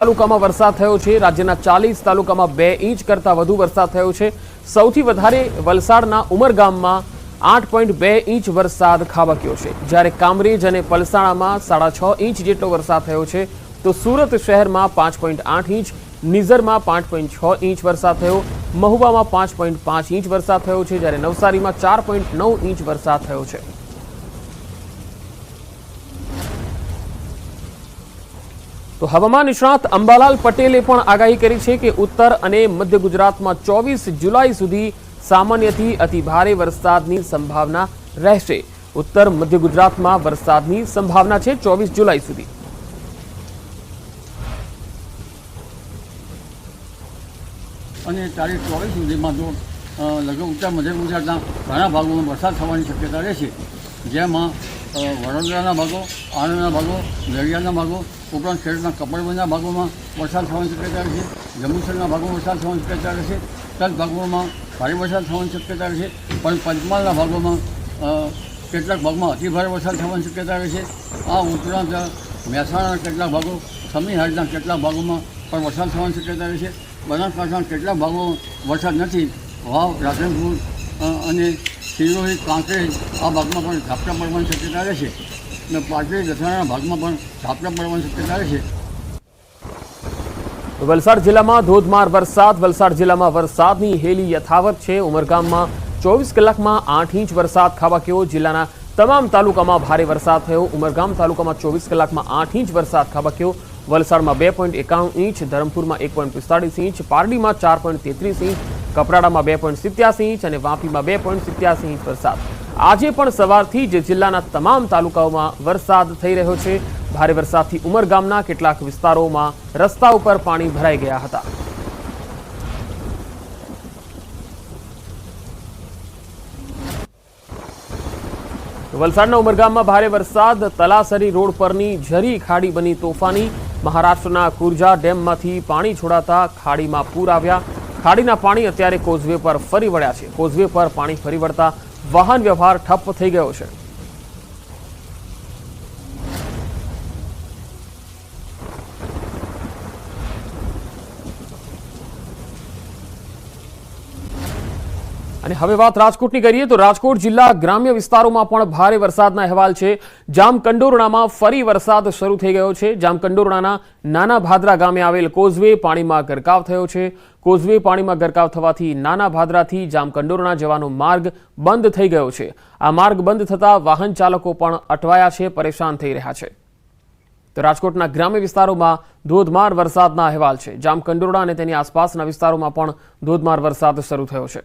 તાલુકામાં વરસાદ થયો છે। રાજ્યના 40 તાલુકામાં 2 ઇંચ કરતાં વધુ વરસાદ થયો છે। સૌથી વધારે વલસાડના ઉમરગામમાં 8.2 ઇંચ વરસાદ ખાબક્યો છે, જ્યારે કામરેજ અને પલસાણામાં 6.5 ઇંચ જેટલો વરસાદ થયો છે, તો સુરત શહેરમાં 5.8 ઇંચ, નિઝરમાં 5.6 ઇંચ વરસાદ થયો, મહુવામાં 5.5 ઇંચ વરસાદ થયો છે, જ્યારે નવસારીમાં 4.9 ઇંચ વરસાદ થયો છે। તો હવામાન નિષ્ણાત અંબાલાલ પટેલે પણ આગાહી કરી છે કે ઉત્તર અને મધ્ય ગુજરાતમાં 24 જુલાઈ સુધી સામાન્યથી અતિ ભારે વરસાદની સંભાવના રહેશે। ઉત્તર મધ્ય ગુજરાતમાં વરસાદની સંભાવના છે 24 જુલાઈ સુધી। અને તારીખ 24 સુધીમાં તો લગભગ ઉત્તર મધ્ય ગુજરાતના ઘણા ભાગોમાં વરસાદ થવાની શક્યતા રહેશે, જેમાં વડોદરાના ભાગો, આણંદના ભાગો, નડિયાદના ભાગો ઉપરાંત ખેડૂતના કપડવંજના ભાગોમાં વરસાદ થવાની શક્યતા રહેશે, જંબુસરના ભાગોમાં વરસાદ થવાની શક્યતા રહેશે, તદ ભાગોમાં ભારે વરસાદ થવાની શક્યતા રહેશે, પણ પંચમહાલના ભાગોમાં કેટલાક ભાગમાં અતિભારે વરસાદ થવાની શક્યતા રહેશે। આ ઉપરાંત મહેસાણાના કેટલાક ભાગો, સમીહાટના કેટલાક ભાગોમાં પણ વરસાદ થવાની શક્યતા રહેશે। બનાસકાંઠાના કેટલાક ભાગોમાં વરસાદ નથી, વાવ, રાધનપુર અને સિરોહી, કાંકરેજ આ ભાગમાં પણ ઝાપટા પડવાની શક્યતા રહેશે, અને પાટડી દસાણાના ભાગમાં પણ ઝાપટા પડવાની શક્યતા રહેશે। વલસાડ જિલ્લામાં ધોધમાર વરસાદ। વલસાડ જિલ્લામાં વરસાદની હેલી યથાવત છે। ઉમરગામમાં 24 કલાકમાં 8 ઇંચ વરસાદ ખાબક્યો। જિલ્લાના તમામ તાલુકામાં ભારે વરસાદ થયો। ઉમરગામ તાલુકામાં 24 કલાકમાં 8 ઇંચ વરસાદ ખાબક્યો। વલસાડમાં 2.91 ઇંચ, ધરમપુરમાં 1.45 ઇંચ, પારડીમાં 4.33 ઇંચ, કપરાડામાં 2.87 ઇંચ અને વાપીમાં 2.87 ઇંચ વરસાદ। આજે પણ સવારથી જ જિલ્લાના તમામ તાલુકાઓમાં વરસાદ થઈ રહ્યો છે। ભારે વરસાદથી ઉમરગામના કેટલાક વિસ્તારોમાં રસ્તા ઉપર પાણી ભરાઈ ગયા હતા। વલસાડના ઉમરગામમાં ભારે વરસાદ। તલાસરી રોડ પરની ઝરી ખાડી બની તોફાની। મહારાષ્ટ્રના કુરજા ડેમમાંથી પાણી છોડાતા ખાડીમાં પૂર આવ્યા। ખાડીના પાણી અત્યારે કોઝવે પર ફરી વળ્યા છે। કોઝવે પર પાણી ફરી વળતા વાહન વ્યવહાર ઠપ થઈ ગયો છે। અને હવે વાત રાજકોટની કરીએ તો રાજકોટ જિલ્લા ગ્રામ્ય વિસ્તારોમાં પણ ભારે વરસાદના અહેવાલ છે। જામકંડોરણામાં ફરી વરસાદ શરૂ થઈ ગયો છે। જામકંડોરણાના નાના ભાદરા ગામે આવેલ કોઝવે પાણીમાં ગરકાવ થયો છે। કોઝવે પાણીમાં ગરકાવ થવાથી નાના ભાદરાથી જામકંડોરણા જવાનો માર્ગ બંધ થઈ ગયો છે। આ માર્ગ બંધ થતા વાહન ચાલકો પણ અટવાયા છે, પરેશાન થઈ રહ્યા છે। તો રાજકોટના ગ્રામ્ય વિસ્તારોમાં ધોધમાર વરસાદના અહેવાલ છે। જામકંડોરણા અને તેની આસપાસના વિસ્તારોમાં પણ ધોધમાર વરસાદ શરૂ થયો છે।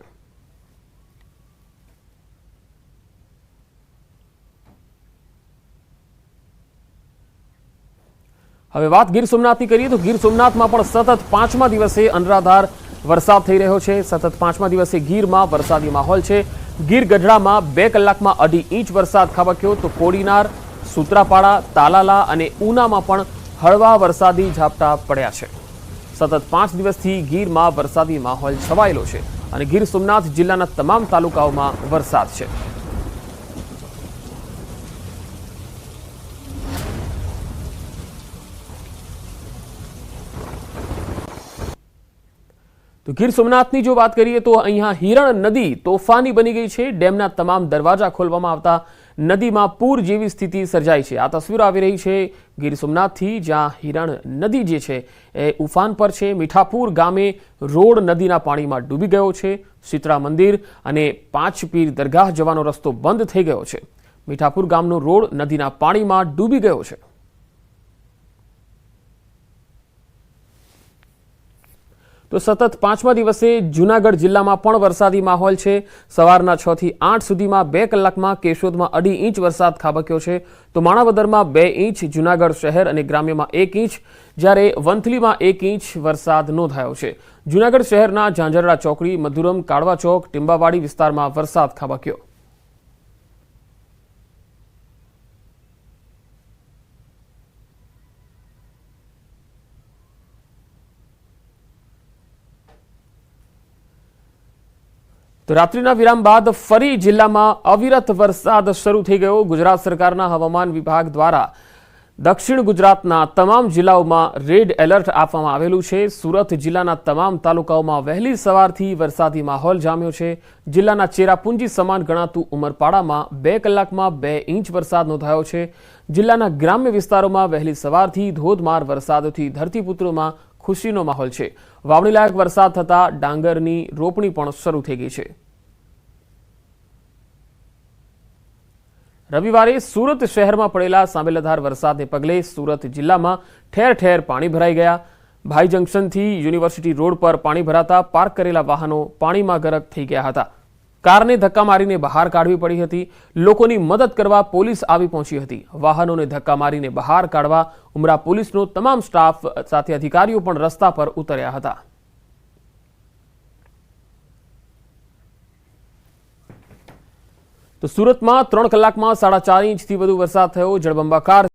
હવે વાત ગીર સોમનાથની કરીએ તો ગીર સોમનાથમાં પણ સતત 5મા દિવસે અનરાધાર વરસાદ થઈ રહ્યો છે। સતત 5મા દિવસે ગીરમાં વરસાદી માહોલ છે। ગીર ગઢડામાં 2 કલાકમાં 2.5 ઇંચ વરસાદ ખાબક્યો, તો કોડીનાર, સૂત્રાપાડા, તાલાલા અને ઉનામાં પણ હળવા વરસાદી ઝાપટા પડ્યા છે। સતત 5 દિવસથી ગીરમાં વરસાદી માહોલ છવાયેલો છે અને ગીર સોમનાથ જિલ્લાના તમામ તાલુકાઓમાં વરસાદ છે। તો ગીર સોમનાથની જો વાત કરીએ તો અહીંયા હિરણ નદી તોફાની બની ગઈ છે। ડેમના તમામ દરવાજા ખોલવામાં આવતા નદીમાં પૂર જેવી સ્થિતિ સર્જાઈ છે। આ તસવીર આવી રહી છે ગીર સોમનાથથી, જ્યાં હિરણ નદી જે છે એ ઉફાન પર છે। મીઠાપુર ગામે રોડ નદીના પાણીમાં ડૂબી ગયો છે। શીતળા મંદિર અને 5 પીર દરગાહ જવાનો રસ્તો બંધ થઈ ગયો છે। મીઠાપુર ગામનો રોડ નદીના પાણીમાં ડૂબી ગયો છે। તો સતત 5મા દિવસે જૂનાગઢ જિલ્લામાં પણ વરસાદી માહોલ છે। સવારના 6 થી 8 સુધીમાં 2 કલાકમાં કેશોદમાં 2.5 ઇંચ વરસાદ ખાબક્યો છે, તો માણાવદરમાં 2 ઇંચ, જૂનાગઢ શહેર અને ગ્રામ્યમાં 1 ઇંચ, જ્યારે વંથલીમાં 1 ઇંચ વરસાદ નોંધાયો છે। જૂનાગઢ શહેરના ઝાંઝરડા ચોકડી, મધુરમ, કાળવા ચોક, ટીંબાવાડી વિસ્તારમાં વરસાદ ખાબક્યો। તો રાત્રિના વિરામ બાદ ફરી જિલ્લામાં અવિરત વરસાદ શરૂ થઈ ગયો। ગુજરાત સરકારના હવામાન વિભાગ દ્વારા દક્ષિણ ગુજરાતના તમામ જિલ્લાઓમાં રેડ એલર્ટ આપવામાં આવેલું છે। સુરત જિલ્લાના તમામ તાલુકાઓમાં વહેલી સવારથી વરસાદી માહોલ જામ્યો છે। જિલ્લાના ચેરાપુંજી સમાન ગણાતું ઉમરપાડામાં 2 કલાકમાં 2 ઇંચ વરસાદ નોંધાયો છે। જિલ્લાના ગ્રામ્ય વિસ્તારોમાં વહેલી સવારથી ધોધમાર વરસાદથી ધરતીપુત્રોમાં ખુશીનો માહોલ છે। વાવણીલાયક વરસાદ થતાં ડાંગરની રોપણી પણ શરૂ થઈ ગઈ છે। રવિવારે સુરત શહેરમાં પડેલા સાંબેલાધાર વરસાદને પગલે સુરત જિલ્લામાં ઠેર ઠેર પાણી ભરાઈ ગયા। ભાઈ જંકશનથી યુનિવર્સિટી રોડ પર પાણી ભરાતા પાર્ક કરેલા વાહનો પાણીમાં ગરક થઈ ગયા હતા। કારને ધક્કા મારીને બહાર કાઢવી પડી હતી। લોકોની મદદ કરવા પોલીસ આવી પહોંચી હતી। વાહનોને ધક્કા મારીને બહાર કાઢવા ઉમરા પોલીસનો તમામ સ્ટાફ સાથે અધિકારીઓ પણ રસ્તા પર ઉતર્યા હતા। તો સુરતમાં 3 કલાકમાં 4.5 ઇંચથી વધુ વરસાદ થયો। જળબંબાકાર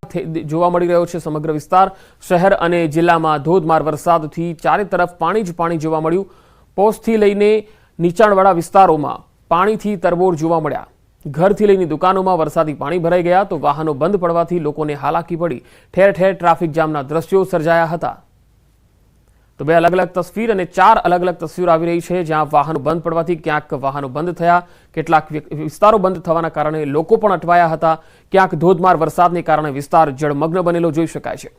જોવા મળી રહ્યો છે સમગ્ર વિસ્તાર। શહેર અને જિલ્લામાં ધોધમાર વરસાદથી ચારે તરફ પાણી જ પાણી જોવા મળ્યું। પોસ્ટથી લઈને નીચાણવાળા વિસ્તારોમાં પાણીથી તરબોળ જોવા મળ્યા। ઘરથી લઈને દુકાનોમાં વરસાદી પાણી ભરાઈ ગયા તો વાહનો બંધ પડવાથી લોકોને હાલાકી પડી। ઠેર ઠેર ટ્રાફિક જામના દ્રશ્યો સર્જાયા હતા। તો 2 અલગ અલગ તસવીર અને 4 અલગ અલગ તસવીરો આવી રહી છે, જ્યાં વાહનો બંધ પડવાથી ક્યાંક વાહનો બંધ થયા, કેટલાક વિસ્તારો બંધ થવાના કારણે લોકો પણ અટવાયા હતા। ક્યાંક ધોધમાર વરસાદને કારણે વિસ્તાર જળમગ્ન બનેલો જોઈ શકાય છે।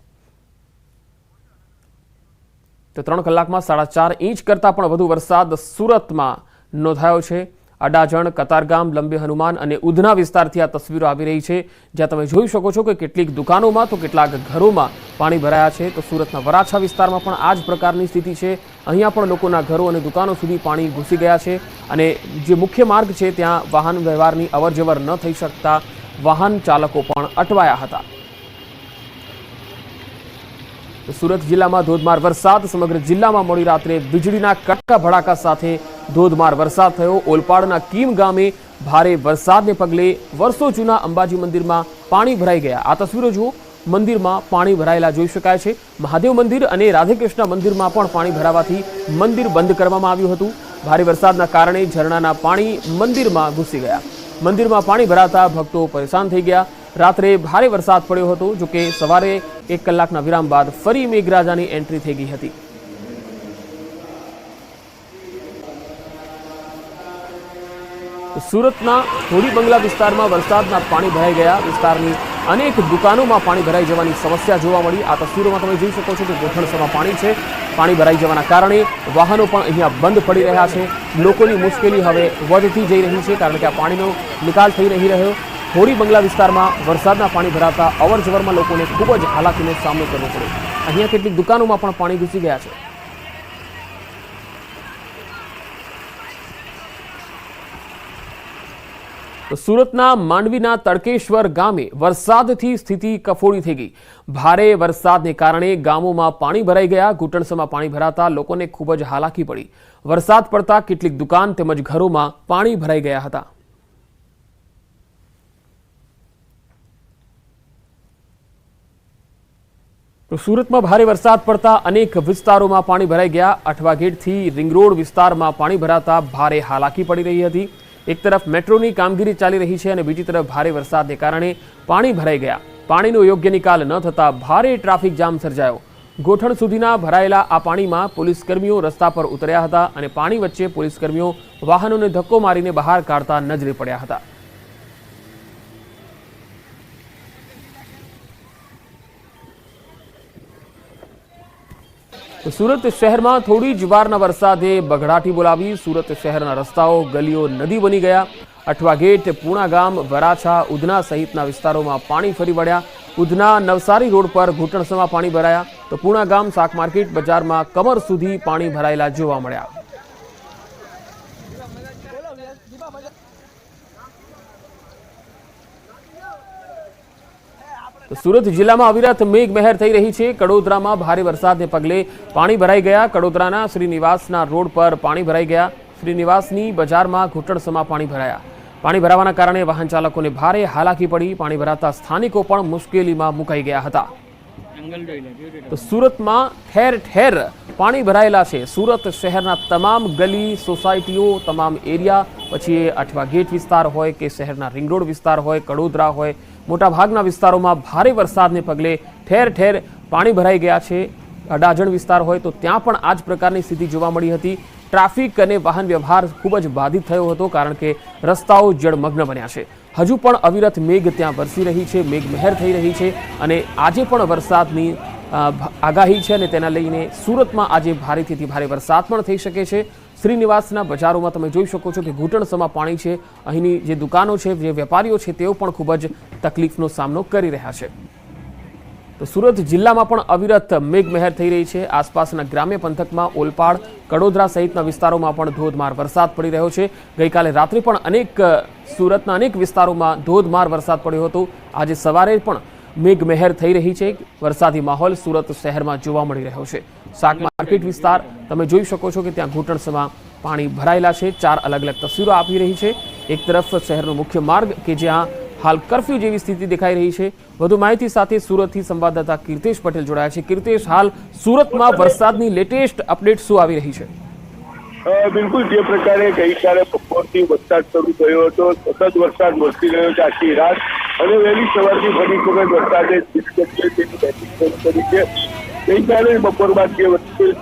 તો 3 કલાકમાં 4.5 ઇંચ કરતાં પણ વધુ વરસાદ સુરતમાં નોંધાયો છે। અડાજણ, કતારગામ, લંબે હનુમાન અને ઉધના વિસ્તારથી આ તસવીરો આવી રહી છે, જ્યાં તમે જોઈ શકો છો કે કેટલીક દુકાનોમાં તો કેટલાક ઘરોમાં પાણી ભરાયા છે। તો સુરતના વરાછા વિસ્તારમાં પણ આ જ પ્રકારની સ્થિતિ છે। અહીંયા પણ લોકોના ઘરો અને દુકાનો સુધી પાણી ઘૂસી ગયા છે અને જે મુખ્ય માર્ગ છે ત્યાં વાહન વ્યવહારની અવરજવર ન થઈ શકતા વાહન ચાલકો પણ અટવાયા હતા। સુરત જિલ્લામાં ધોધમાર વરસાદ। સમગ્ર જિલ્લામાં મોડી રાત્રે વીજળીના કડકા ભડાકા સાથે ધોધમાર વરસાદ થયો। ઓલપાડના કીમ ગામે ભારે વરસાદને પગલે વર્ષો જૂના અંબાજી મંદિરમાં પાણી ભરાઈ ગયા। આ તસવીરો જુઓ, મંદિરમાં પાણી ભરાયેલા જોઈ શકાય છે। મહાદેવ મંદિર અને રાધેકૃષ્ણ મંદિરમાં પણ પાણી ભરાવાથી મંદિર બંધ કરવામાં આવ્યું હતું। ભારે વરસાદના કારણે ઝરણાના પાણી મંદિરમાં ઘૂસી ગયા। મંદિરમાં પાણી ભરાતા ભક્તો પરેશાન થઈ ગયા। રાત્રે ભારે વરસાદ પડ્યો હતો, જોકે સવારે 1 કલાકના વિરામ બાદ ફરી મેઘરાજાની એન્ટ્રી થઈ ગઈ હતી। સુરતના હોડી બંગલા વિસ્તારમાં વરસાદના પાણી ભરાઈ ગયા। વિસ્તારની અનેક દુકાનોમાં પાણી ભરાઈ જવાની સમસ્યા જોવા મળી। આ તસવીરોમાં તમે જોઈ શકો છો કે ગોઠણસમાં પાણી છે। પાણી ભરાઈ જવાના કારણે વાહનો પણ અહીંયા બંધ પડી રહ્યા છે। લોકોની મુશ્કેલી હવે વધતી જઈ રહી છે, કારણ કે આ પાણીનો નિકાલ થઈ નહીં રહ્યો। હોડી બંગલા વિસ્તારમાં વરસાદના પાણી ભરાતા અવરજવરમાં લોકોને ખૂબ જ હાલાકીનો સામનો કરવો પડ્યો। અહીંયા કેટલીક દુકાનોમાં પણ પાણી ઘૂસી ગયા છે। તો સુરતના માંડવીના તડકેશ્વર ગામે વરસાદથી સ્થિતિ કફોડી થઈ ગઈ। ભારે વરસાદને કારણે ગામોમાં પાણી ભરાઈ ગયા। ઘૂંટણસમાં પાણી ભરાતા લોકોને ખૂબ જ હાલાકી પડી। વરસાદ પડતા કેટલીક દુકાન તેમજ ઘરોમાં પાણી ભરાઈ ગયા હતા। તો સુરતમાં ભારે વરસાદ પડતા અનેક વિસ્તારોમાં પાણી ભરાઈ ગયા। અઠવા ગેટથી રિંગ રોડ વિસ્તારમાં પાણી ભરાતા ભારે હાલાકી પડી રહી હતી। એક તરફ મેટ્રોની કામગીરી ચાલી રહી છે અને બીજી તરફ ભારે વરસાદને કારણે પાણી ભરાઈ ગયા। પાણીનો યોગ્ય નિકાલ ન થતા ભારે ટ્રાફિક જામ સર્જાયો। ગોઠણ સુધીના ભરાયેલા આ પાણીમાં પોલીસકર્મીઓ રસ્તા પર ઉતર્યા હતા અને પાણી વચ્ચે પોલીસકર્મીઓ વાહનોને ધક્કો મારીને બહાર કાઢતા નજરે પડ્યા હતા। સુરત શહેરમાં થોડી જ વારના વરસાદે બઘડાટી બોલાવી। સુરત શહેરના રસ્તાઓ, ગલીઓ નદી બની ગયા। અઠવા ગેટ, પૂણા ગામ, વરાછા, ઉધના સહિતના વિસ્તારોમાં પાણી ફરી વળ્યા। ઉધના નવસારી રોડ પર ઘૂંટણસમાં પાણી ભરાયા તો પૂણા ગામ શાક માર્કેટ બજારમાં કમર સુધી પાણી ભરાયેલા જોવા મળ્યા। સુરત જિલ્લામાં અવિરત મેઘમહેર થઈ રહી છે। કડોદરામાં ભારે વરસાદને પગલે પાણી ભરાઈ ગયા। કડોદરાના શ્રીનિવાસના રોડ પર પાણી ભરાઈ ગયા। શ્રીનિવાસની બજારમાં ઘૂંટણસમાં પાણી ભરાયા। પાણી ભરાવાના કારણે વાહન ચાલકોને ભારે હાલાકી પડી। પાણી ભરાતા સ્થાનિકો પણ મુશ્કેલીમાં મુકાઈ ગયા હતા। તો સુરતમાં ઠેર ઠેર પાણી ભરાયેલા છે। સુરત શહેરના તમામ ગલી સોસાયટીઓ તમામ એરિયા પછી એ અઠવા ગેટ વિસ્તાર હોય કે શહેરના રિંગ રોડ વિસ્તાર હોય કડોદરા હોય મોટાભાગના વિસ્તારોમાં ભારે વરસાદને પગલે ઠેર ઠેર પાણી ભરાઈ ગયા છે। અડાજણ વિસ્તાર હોય તો ત્યાં પણ આ જ પ્રકારની સ્થિતિ જોવા મળી હતી। ટ્રાફિક અને વાહન વ્યવહાર ખૂબ જ બાધિત થયો હતો કારણ કે રસ્તાઓ જળમગ્ન બન્યા છે। હજુ પણ અવિરત મેઘ ત્યાં વરસી રહી છે, મેઘમહેર થઈ રહી છે અને આજે પણ વરસાદની આગાહી છે અને તેના લઈને સુરતમાં આજે ભારેથી ભારે વરસાદ પણ થઈ શકે છે। શ્રીનિવાસના બજારોમાં તમે જોઈ શકો છો કે ઘૂંટણસમા પાણી છે। અહીંની જે દુકાનો છે, જે વેપારીઓ છે તેઓ પણ ખૂબ જ તકલીફનો સામનો કરી રહ્યા છે। તો સુરત જિલ્લામાં પણ અવિરત મેઘમહેર થઈ રહી છે। આસપાસના ગ્રામ્ય પંથકમાં ઓલપાડ કડોદરા સહિતના વિસ્તારોમાં પણ ધોધમાર વરસાદ પડી રહ્યો છે। ગઈકાલે રાત્રે પણ સુરતના અનેક વિસ્તારોમાં ધોધમાર વરસાદ પડ્યો હતો। આજે સવારે પણ મેઘમહેર થઈ રહી છે। વરસાદી માહોલ સુરત શહેરમાં જોવા મળી રહ્યો છે। શાક માર્કેટ વિસ્તાર તમે જોઈ શકો છો કે ત્યાં ઘૂંટણસમા પાણી ભરાયેલા છે। 4 અલગ અલગ તસવીરો આપી રહી છે। એક તરફ શહેરનો મુખ્ય માર્ગ કે જ્યાં હાલ કર્ફ્યુ જેવી સ્થિતિ દેખાઈ રહી છે। વધુ માહિતી સાથે સુરતથી સંવાદદાતા કીર્તેશ પટેલ જોડાયા છે। કીર્તેશ, હાલ સુરતમાં વરસાદની લેટેસ્ટ અપડેટ શું આવી રહી છે? બિલકુલ જે પ્રકારે ગઈકાલે બપોરથી વરસાદ શરૂ થયો હતો, સતત વરસાદ વરસી રહ્યો છે આખી રાત અને વહેલી સવારથી ફરી વખત વરસાદે તેની બેટિંગ શરૂ કરી છે। ગઈકાલે બપોર બાદ જે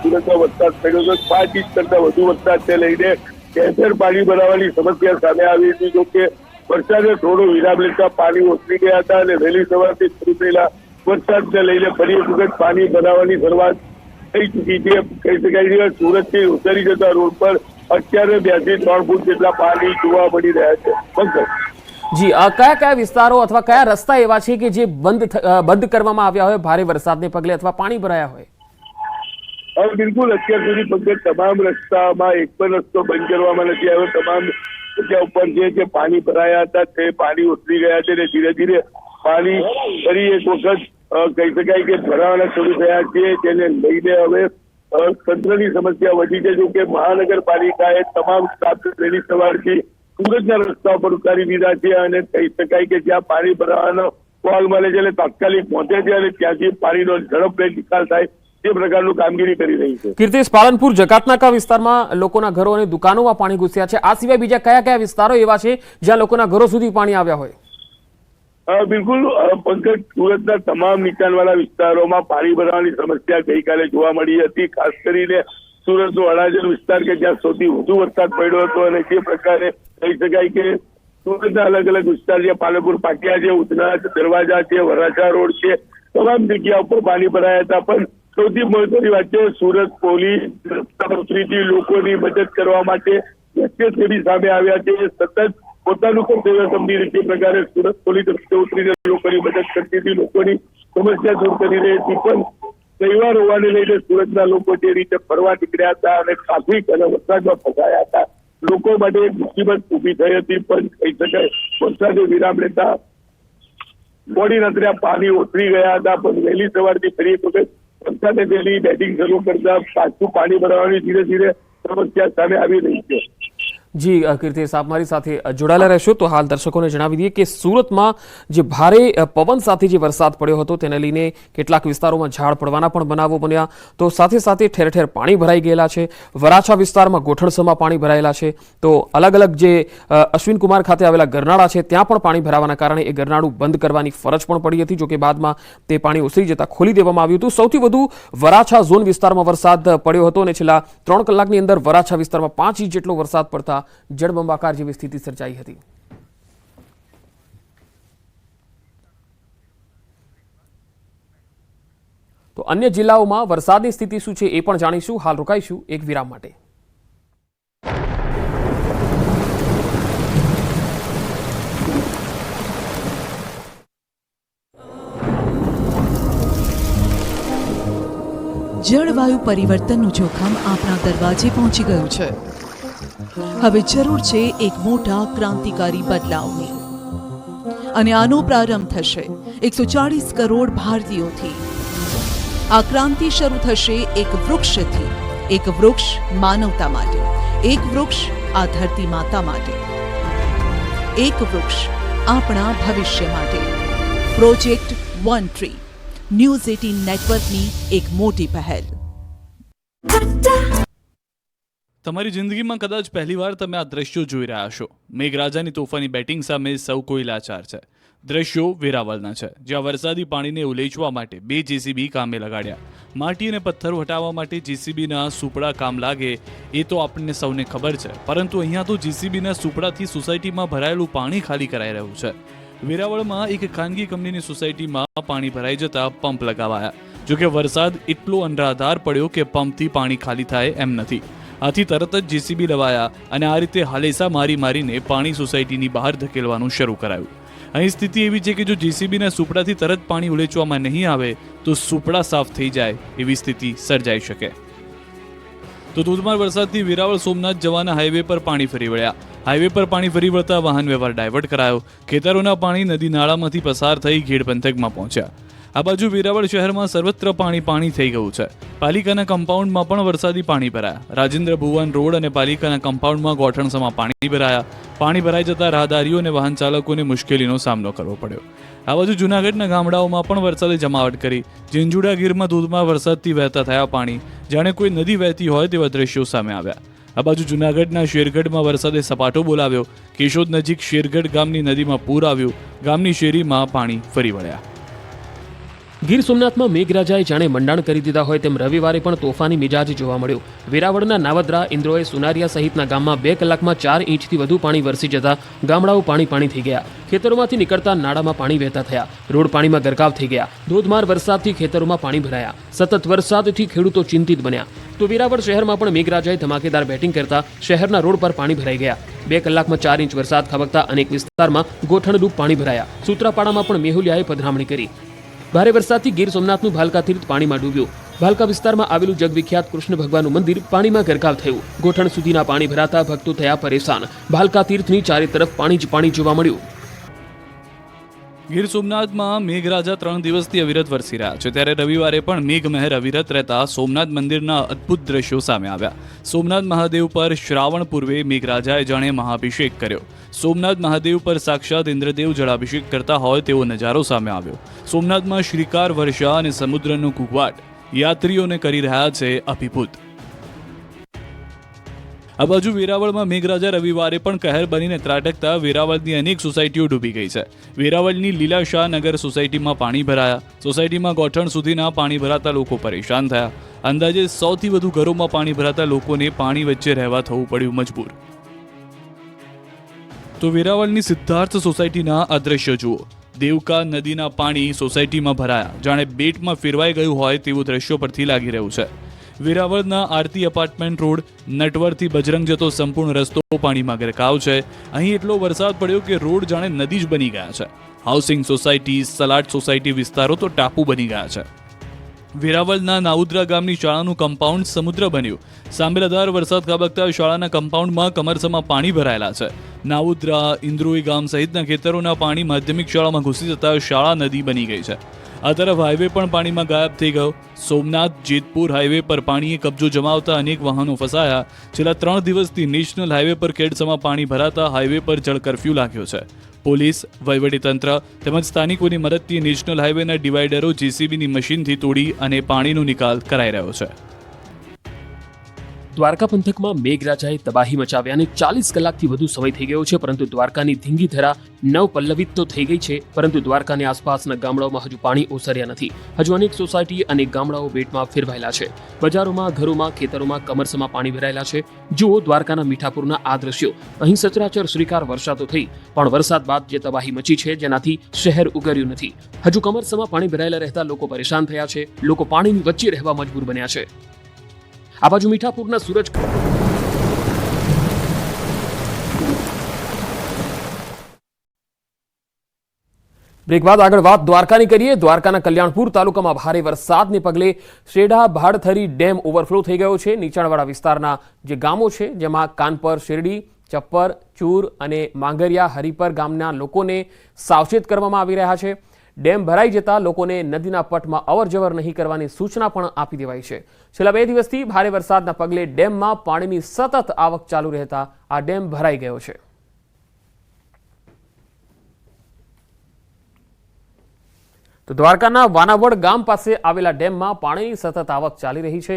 સુરતમાં વરસાદ પડ્યો હતો 5 ઇંચ કરતા વધુ વરસાદને લઈને ઠેર પાણી ભરાવાની સમસ્યા સામે આવી હતી। જોકે વરસાદે થોડો વિરામ લેતા પાણી ઓસરી ગયા હતા અને વહેલી સવારથી શરૂ થયેલા વરસાદને લઈને ફરી એક વખત પાણી ભરાવાની શરૂઆત થઈ ચૂકી છે। કહી શકાય છે સુરતથી ઉતરી જતા રોડ પર અત્યારે 2 થી 3 ફૂટ જેટલા પાણી જોવા મળી રહ્યા છે। જી, કયા કયા વિસ્તારો અથવા કયા રસ્તા એવા છે કે જે બંધ કરવામાં આવ્યા હોય ભારે વરસાદને પગલે અથવા પાણી ભરાયા હોય? બિલકુલ અત્યાર સુધી પંકજ તમામ રસ્તામાં એક પણ રસ્તો બંધ કરવામાં નથી આવ્યો। તમામ જગ્યા ઉપર જે પાણી ભરાયા હતા તે પાણી ઉતરી ગયા છે અને ધીરે ધીરે પાણી ફરી એક વખત કહી શકાય કે ભરાવાના શરૂ થયા છે। તેને લઈને હવે તંત્રની સમસ્યા વધી છે। જો કે મહાનગરપાલિકાએ તમામ સ્ટાફ વહેલી સવારથી સુરતના રસ્તા પર ઉતારી દીધા છે અને કહી શકાય કે જ્યાં પાણી ભરાવાનો કોલ મળે છે એટલે તાત્કાલિક પહોંચે છે અને ત્યાંથી પાણીનો ઝડપથી નિકાલ થાય તે પ્રકારનું કામગીરી કરી રહી છે। કીર્તેશ, પાલનપુર જકાતનાકા વિસ્તારમાં લોકોના ઘરો અને દુકાનોમાં પાણી ઘૂસ્યા છે। આ સિવાય બીજા કયા કયા વિસ્તારો એવા છે જ્યાં લોકોના ઘરો સુધી પાણી આવ્યા હોય? બિલકુલ પંકજ, સુરતના તમામ નીચાણવાળા વિસ્તારોમાં પાણી ભરાવાની સમસ્યા ગઈકાલે જોવા મળી હતી। ખાસ કરીને સુરતનો અડાજણ વિસ્તાર કે જ્યાં સૌથી વધુ વરસાદ પડ્યો હતો અને જે પ્રકારે કહી શકાય કે સુરતના અલગ અલગ વિસ્તાર છે, પાલનપુર પાટિયા છે, ઉધના દરવાજા છે, વરાછા રોડ છે, તમામ જગ્યા ઉપર પાણી ભરાયા હતા। પણ સૌથી મહત્વની વાત છે સુરત પોલીસ રસ્તા ઉતરીથી લોકોની મદદ કરવા માટે વ્યક્તિ સામે આવ્યા છે। સતત પોતાનું કર્તવ્ય સમજી રીતે પ્રકારે સુરત પોલીસ રસ્તે ઉતરીને લોકોની મદદ કરતી હતી, લોકોની સમસ્યા દૂર કરી રહી હતી। પણ તહેવાર હોવાને લઈને સુરતના લોકો જે રીતે ફરવા નીકળ્યા હતા અને ટ્રાફિક અને વરસાદમાં ફસાયા હતા, લોકો માટે એક મુસીબત ઉભી થઈ હતી। પણ કહી શકાય વરસાદે વિરામ લેતા મોડી રાત્રે પાણી ઓસરી ગયા હતા। પણ વહેલી સવારથી ફરી એક વખત વરસાદે તેની બેટિંગ શરૂ કરતા પાછું પાણી ભરાવાની ધીરે ધીરે સમસ્યા સામે આવી રહી છે। જી કીર્તેશ, આપ મારી સાથે જોડાયેલા રહેશો। તો હાલ દર્શકોને જણાવી દઈએ કે સુરતમાં જે ભારે પવન સાથે જે વરસાદ પડ્યો હતો તેને લઈને કેટલાક વિસ્તારોમાં ઝાડ પડવાના પણ બનાવો બન્યા। તો સાથે સાથે ઠેર ઠેર પાણી ભરાઈ ગયેલા છે। વરાછા વિસ્તારમાં ગોઠણસમાં પાણી ભરાયેલા છે। તો અલગ અલગ જે અશ્વિન કુમાર ખાતે આવેલા ગરનાળા છે ત્યાં પણ પાણી ભરાવાના કારણે એ ગરનાળું બંધ કરવાની ફરજ પણ પડી હતી। જોકે બાદમાં તે પાણી ઓસરી જતા ખોલી દેવામાં આવ્યું હતું। સૌથી વધુ વરાછા ઝોન વિસ્તારમાં વરસાદ પડ્યો હતો અને છેલ્લા 3 કલાકની અંદર વરાછા વિસ્તારમાં 5 ઇંચ જેટલો વરસાદ પડતા જળબંબાકાર જેવી સ્થિતિ સર્જાઈ હતી। તો અન્ય જિલ્લાઓમાં વરસાદની સ્થિતિ શું છે એ પણ જાણીશું। હાલ રોકાઈશું એક વિરામ માટે। જળવાયુ પરિવર્તનનું જોખમ આપણા દરવાજે પહોંચી ગયું છે। હવે જરૂર છે એક મોટા ક્રાંતિકારી બદલાવની અને આનો પ્રારંભ થશે 140 કરોડ ભારતીયોથી। આ ક્રાંતિ શરૂ થશે એક વૃક્ષથી। એક વૃક્ષ માનવતા માટે, એક વૃક્ષ આ ધરતી માતા માટે, એક વૃક્ષ આપણા ભવિષ્ય માટે। પ્રોજેક્ટ વન ટ્રી ન્યૂઝ 18 નેટવર્કની એક મોટી પહેલ. તમારી જિંદગીમાં કદાચ પહેલીવાર તમે આ દ્રશ્યો જોઈ રહ્યા છો. મેઘરાજાની તોફાની બેટિંગ સામે સૌ કોઈ લાચાર છે. દ્રશ્યો વેરાવળના છે, જ્યાં વરસાદી પાણીને ઉલેચવા માટે 2 જેસીબી કામે લગાડ્યા. માટી અને પથ્થરો હટાવવા માટે જેસીબીના સુપડા કામ લાગે એ તો આપણને સૌને ખબર છે, પરંતુ અહીંયા તો જેસીબીના સુપડાથી સોસાયટીમાં ભરાયેલું પાણી ખાલી કરાઈ રહ્યું છે. વેરાવળમાં એક ખાનગી કંપનીની સોસાયટીમાં પાણી ભરાઈ જતા પંપ લગાવાયા. જોકે વરસાદ એટલો અનરાધાર પડ્યો કે પંપથી પાણી ખાલી થાય એમ નથી. આથી તરત જ જેસીબી લવાયા અને આ રીતે હાલેસા મારીને પાણી સોસાયટીની બહાર ધકેલવાનું શરૂ કરાયું. અહીં સ્થિતિ એવી છે કે જો જેસીબીના સુપડાથી તરત પાણી ઉલેચવામાં નહીં આવે તો સુપડા સાફ થઈ જાય એવી સ્થિતિ સર્જાઈ શકે. તો ધોધમાર વરસાદથી વેરાવળ સોમનાથ જવાના હાઈવે પર પાણી ફરી વળ્યા. હાઈવે પર પાણી ફરી વળતા વાહન વ્યવહાર ડાયવર્ટ કરાયો. ખેતરોના પાણી નદી નાળામાંથી પસાર થઈ ઘેડ પંથકમાં પહોંચ્યા. આ બાજુ વેરાવળ શહેરમાં સર્વત્ર પાણી થઈ ગયું છે. પાલિકાના કમ્પાઉન્ડમાં પણ વરસાદી પાણી ભરાયા. રાજેન્દ્ર ભુવન રોડ અને પાલિકાના કમ્પાઉન્ડમાં ગોઠણસમાં પાણી ભરાયા. પાણી ભરાઈ જતા રાહદારીઓ અને વાહન ચાલકોને મુશ્કેલીનો સામનો કરવો પડ્યો. આ બાજુ જૂનાગઢના ગામડાઓમાં પણ વરસાદે જમાવટ કરી. ઝીંઝુડા ગીરમાં ધોધમાર વરસાદથી વહેતા થયા પાણી, જાણે કોઈ નદી વહેતી હોય તેવા દ્રશ્યો સામે આવ્યા. આ બાજુ જૂનાગઢના શેરગઢમાં વરસાદે સપાટો બોલાવ્યો. કેશોદ નજીક શેરગઢ ગામની નદીમાં પૂર આવ્યું. ગામની શેરીમાં પાણી ફરી વળ્યા. ગીર સોમનાથમાં મેઘરાજાએ જાણે મંડાણ કરી દીધા હોય તેમ રવિવારે પણ તોફાની મિજાજ જોવા મળ્યો. વેરાવળના નાવદ્રા, ઇન્દ્રોએ, સુનારિયા સહિતના ગામમાં 2 કલાકમાં 4 ઇંચથી વધુ પાણી વરસી જતા ગામડાઓ પાણી થઈ ગયા. ખેતરોમાંથી નીકળતા નાળામાં પાણી વહેતા થયા. રોડ પાણીમાં ગરકાવ થઈ ગયા. ધોધમાર વરસાદથી ખેતરોમાં પાણી ભરાયા. સતત વરસાદથી ખેડૂતો ચિંતિત બન્યા. તો વેરાવળ શહેરમાં પણ મેઘરાજાએ ધમાકેદાર બેટિંગ કરતા શહેરના રોડ પર પાણી ભરાઈ ગયા. 2 કલાકમાં 4 ઇંચ વરસાદ ખાબકતા અનેક વિસ્તારમાં ગોઠણડૂબ પાણી ભરાયા. સૂત્રાપાડામાં પણ મેહુલિયાએ પધરામણી કરી. ભારે વરસાદથી ગીર સોમનાથનું ભાલકા તીર્થ પાણીમાં ડૂબ્યું. ભાલકા વિસ્તારમાં આવેલું જગવિખ્યાત કૃષ્ણ ભગવાનનું મંદિર પાણીમાં ગરકાવ થયું. ગોઠણ સુધીના પાણી ભરાતા ભક્તો થયા પરેશાન. ભાલકા તીર્થની ચારે તરફ પાણી જ પાણી જોવા મળ્યું. ગીર સોમનાથમાં મેઘરાજા 3 દિવસથી અવિરત વરસી રહ્યા છે, ત્યારે રવિવારે પણ મેઘમહેર અવિરત રહેતા સોમનાથ મંદિરના અદ્ભુત દ્રશ્યો સામે આવ્યા. સોમનાથ મહાદેવ પર શ્રાવણ પૂર્વે મેઘરાજાએ જાણે મહાભિષેક કર્યો. સોમનાથ મહાદેવ પર સાક્ષાત ઇન્દ્રદેવ જળાભિષેક કરતા હોય તેવો નજારો સામે આવ્યો. સોમનાથમાં શ્રીકાર વર્ષા અને સમુદ્રનો ઘૂંઘવાટ યાત્રીઓને કરી રહ્યા છે અભિભૂત. આ બાજુ વેરાવળમાં મેઘરાજા રવિવારે પણ કહેર બનીને ત્રાટકતા વેરાવળની અનેક સોસાયટીઓ ડૂબી ગઈ છે. વેરાવળની લીલાશાહ નગર સોસાયટીમાં પાણી ભરાયા. સોસાયટીમાં ગોઠણ સુધીના પાણી ભરાતા લોકો પરેશાન થયા. અંદાજે 100થી વધુ ઘરોમાં પાણી ભરાતા લોકોને પાણી વચ્ચે રહેવા થવું પડ્યું મજબૂર. તો વેરાવળની સિદ્ધાર્થ સોસાયટીના આ દ્રશ્ય જુઓ. દેવકા નદીના પાણી સોસાયટીમાં ભરાયા. જાણે બેટમાં ફેરવાઈ ગયું હોય તેવું દ્રશ્યો પરથી લાગી રહ્યું છે. વેરાવળના આરતી એપાર્ટમેન્ટ રોડ નટવરથી બજરંગ જતો સંપૂર્ણ રસ્તો પાણીમાં ગરકાવ છે. અહીં એટલો વરસાદ પડ્યો કે રોડ જાણે નદી જ બની ગયા છે. હાઉસિંગ સોસાયટી, સલાડ સોસાયટી વિસ્તારો તો ટાપુ બની ગયા છે. વેરાવળના નાઉદ્રા ગામની શાળાનું કમ્પાઉન્ડ સમુદ્ર બન્યું. સાંભેલાધાર વરસાદ ખાબકતા શાળાના કમ્પાઉન્ડમાં કમરસમાં પાણી ભરાયેલા છે. નાઉદ્રા, ઇન્દ્રોઈ ગામ સહિતના ખેતરોના પાણી માધ્યમિક શાળામાં ઘૂસી જતા શાળા નદી બની ગઈ છે. આ તરફ હાઈવે પણ પાણીમાં ગાયબ થઈ ગયો. સોમનાથ જેતપુર હાઈવે પર પાણીએ કબજો જમાવતા અનેક વાહનો ફસાયા. છેલ્લા 3 દિવસથી નેશનલ હાઈવે પર કેડસમાં પાણી ભરાતા હાઈવે પર જળ કરફ્યુ લાગ્યો છે. પોલીસ, વહીવટીતંત્ર તેમજ સ્થાનિકોની મદદથી નેશનલ હાઈવેના ડિવાઈડરો જેસીબીની મશીનથી તોડી અને પાણીનો નિકાલ કરાઈ રહ્યો છે. દ્વારકા પંથકમાં મેઘરાજાએ તબાહી મચાવ્યાને 40 કલાકથી વધુ સમય થઈ ગયો છે, પરંતુ દ્વારકાની ધીંગી ધરા નવપલ્લવિત તો થઈ ગઈ છે, પરંતુ દ્વારકાની આસપાસના ગામડાઓમાં હજુ પાણી ઓસર્યા નથી. હજુ અનેક સોસાયટી અને ગામડાઓ બેટમાં ફેરવાયેલા છે. બજારોમાં, ઘરોમાં, ખેતરોમાં કમરસમાં પાણી ભરાયેલા છે. જુઓ દ્વારકાના મીઠાપુરના આ દ્રશ્યો. અહીં સચરાચર શ્રીકાર વર્ષા તો થઈ, પણ વરસાદ બાદ જે તબાહી મચી છે જેનાથી શહેર ઉગર્યું નથી. હજુ કમરસમાં પાણી ભરાયેલા રહેતા લોકો પરેશાન થયા છે. લોકો પાણીની વચ્ચે રહેવા મજબૂર બન્યા છે. આ બાજુ મીઠાપુરના સૂરજ બ્રેક બાદ આગળ વાત દ્વારકાની કરીએ. દ્વારકાના કલ્યાણપુર તાલુકામાં ભારે વરસાદને પગલે શેઢા ભાડથરી ડેમ ઓવરફ્લો થઈ ગયો છે. નીચાણવાળા વિસ્તારના જે ગામો છે જેમાં કાનપર, શેરડી, ચપ્પર, ચૂર અને માંગરિયા, હરિપર ગામના લોકોને સાવચેત કરવામાં આવી રહ્યા છે. ડેમ ભરાઈ જતા લોકોને નદીના પટમાં અવરજવર નહીં કરવાની સૂચના પણ આપી દેવાઈ છે. છેલ્લા 2 દિવસથી ભારે વરસાદના પગલે ડેમમાં પાણીની સતત આવક ચાલુ રહેતા આ ડેમ ભરાઈ ગયો છે. તો દ્વારકાના વાનાવડ ગામ પાસે આવેલા ડેમમાં પાણીની સતત આવક ચાલી રહી છે.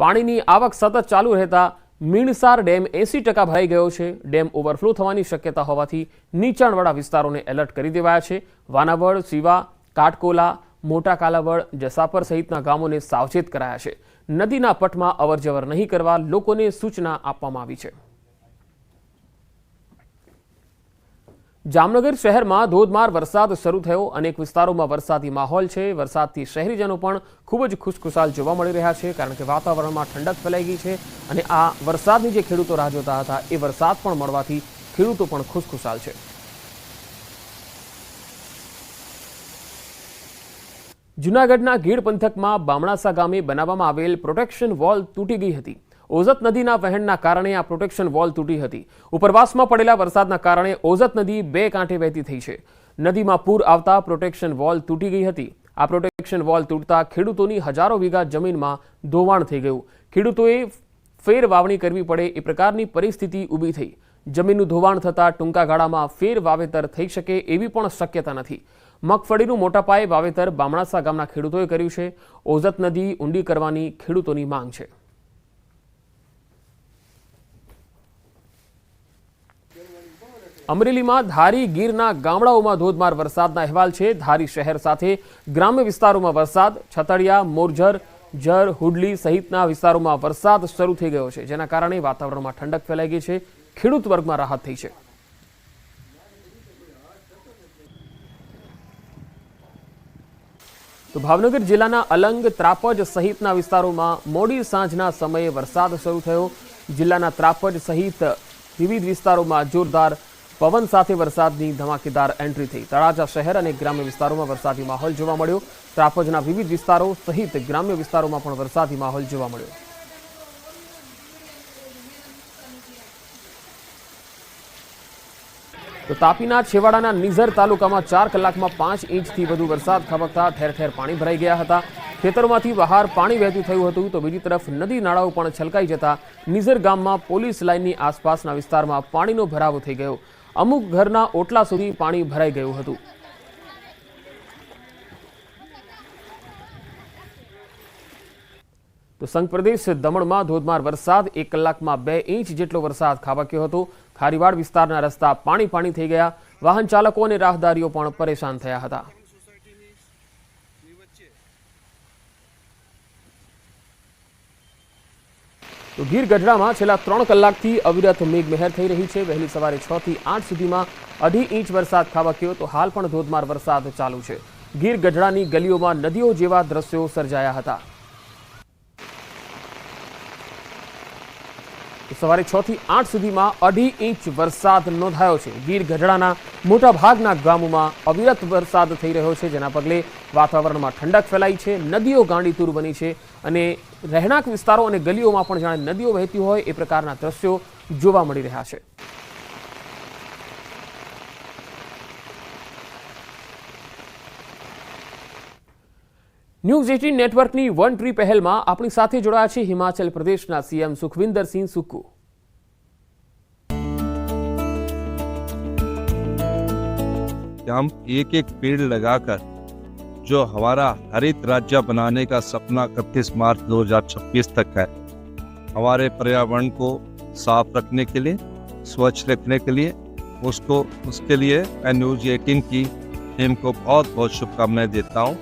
પાણીની આવક સતત ચાલુ રહેતા મીણસાર ડેમ 80% ભરાઈ ગયો છે. ડેમ ઓવરફ્લો થવાની શક્યતા હોવાથી નીચાણવાળા વિસ્તારોને એલર્ટ કરી દેવાયા છે. વાનાવડ, સીવા, કાટકોલા, મોટા કાલાવડ, જસાપર સહિતના ગામોને સાવચેત કરાયા છે. નદીના પટમાં અવરજવર નહીં કરવા લોકોને સૂચના આપવામાં આવી છે. જામનગર શહેરમાં ધોધમાર વરસાદ શરૂ થયો. અનેક વિસ્તારોમાં વરસાદી માહોલ છે. વરસાદથી શહેરીજનો પણ ખૂબ જ ખુશખુશાલ જોવા મળી રહ્યા છે, કારણ કે વાતાવરણમાં ઠંડક ફેલાઈ ગઈ છે અને આ વરસાદની જે ખેડૂતો રાહ જોતા હતા એ વરસાદ પણ મળવાથી ખેડૂતો પણ ખુશખુશાલ છે. જૂનાગઢના ગીડ પંથકમાં બામણાસા ગામે બનાવવામાં આવેલ પ્રોટેક્શન વોલ તૂટી ગઈ હતી. ઓઝત નદીના વહેણના કારણે આ પ્રોટેક્શન વોલ તૂટી હતી. ઉપરવાસમાં પડેલા વરસાદના કારણે ઓઝત નદી બે કાંઠે વહેતી થઈ છે. નદીમાં પૂર આવતા પ્રોટેક્શન વોલ તૂટી ગઈ હતી. આ પ્રોટેક્શન વોલ તૂટતા ખેડૂતોની હજારો વીઘા જમીનમાં ધોવાણ થઈ ગયું. ખેડૂતોએ ફેર વાવણી કરવી પડે એ પ્રકારની પરિસ્થિતિ ઊભી થઈ. જમીનનું ધોવાણ થતાં ટૂંકા ગાળામાં ફેર વાવેતર થઈ શકે એવી પણ શક્યતા નથી. મગફળીનું મોટા પાયે વાવેતર બામણાસા ગામના ખેડૂતોએ કર્યું છે. ઓઝત નદી ઊંડી કરવાની ખેડૂતોની માંગ છે. અમરેલીમાં ધારી ગીરના ગામડાઓમાં ધોધમાર વરસાદના અહેવાલ છે. ધારી શહેર સાથે ગ્રામ્ય વિસ્તારોમાં વરસાદ, છતડિયા, મોરજર, જર, હુડલી સહિતના વિસ્તારોમાં વરસાદ શરૂ થઈ ગયો છે, જેના કારણે વાતાવરણમાં ઠંડક ફેલાઈ ગઈ છે. ખેડૂત વર્ગમાં રાહત થઈ છે. તો ભાવનગર જિલ્લાના અલંગ, ત્રાપજ સહિતના વિસ્તારોમાં મોડી સાંજના સમયે વરસાદ શરૂ થયો. જિલ્લાના ત્રાપજ સહિત વિવિધ વિસ્તારોમાં જોરદાર પવન સાથે વરસાદની ધમાકેદાર એન્ટ્રી થઈ. તળાજા શહેર અને ગ્રામ્ય વિસ્તારોમાં વરસાદી માહોલ જોવા મળ્યો. ત્રાપજના વિવિધ વિસ્તારો સહિત ગ્રામ્ય વિસ્તારોમાં પણ વરસાદી માહોલ જોવા મળ્યો. તો તાપીના છેવાડાના નિઝર તાલુકામાં 4 કલાકમાં 5 ઇંચથી વધુ વરસાદ ખાબકતા ઠેર ઠેર પાણી ભરાઈ ગયા હતા. ખેતરોમાંથી બહાર પાણી વહેતું થયું હતું. તો બીજી તરફ નદી નાળાઓ પણ છલકાઈ જતા નિઝર ગામમાં પોલીસ લાઇનની આસપાસના વિસ્તારમાં પાણીનો ભરાવો થઈ ગયો. અમુક ઘરના ઓટલા સુધી પાણી ભરાઈ ગયું હતું. તો સંઘ પ્રદેશ દમણમાં ધોધમાર વરસાદ, 1 કલાકમાં 2 ઇંચ જેટલો વરસાદ ખાબક્યો હતો. ખારીવાડ વિસ્તારના રસ્તા પાણી થઈ ગયા. વાહન ચાલકો અને રાહદારીઓ પણ પરેશાન થયા હતા. તો ગીર ગઢડામાં છેલ્લા 3 કલાકથી અવિરત મેઘમહેર થઈ રહી છે. વહેલી સવારે 6 થી 8 સુધીમાં 2.5 ઇંચ વરસાદ ખાબક્યો. તો હાલ પણ ધોધમાર વરસાદ ચાલુ છે. ગીર ગઢડાની ગલીઓમાં નદીઓ જેવા દ્રશ્યો સર્જાયા હતા. સવારે 6 થી 8 સુધીમાં 2.5 ઇંચ વરસાદ નોંધાયો છે. ગીર ગઢડાના મોટા ભાગના ગામોમાં અવિરત વરસાદ થઈ રહ્યો છે, જેના પગલે વાતાવરણમાં ઠંડક ફેલાઈ છે. નદીઓ ગાંડીતુર બની છે અને રહેણાંક વિસ્તારો અને ગલીઓમાં પણ જાણે નદીઓ વહેતી હોય એ પ્રકારના દ્રશ્યો જોવા મળી રહ્યા છે. ન્યૂઝ 18 નેટવર્કની વન ટ્રી પહેલમાં આપણી સાથે જોડાયા છે હિમાચલ પ્રદેશના સીએમ સુખવિંદર સિંહ સુક્કુ. हम एक एक पेड़ लगाकर जो हमारा हरित राज्य बनाने का सपना 31 मार्च 2026 तक है, हमारे पर्यावरण को साफ रखने के लिए, स्वच्छ रखने के लिए, उसके लिए मैं न्यूज़ 18 की टीम को बहुत बहुत शुभकामनाएं देता हूं.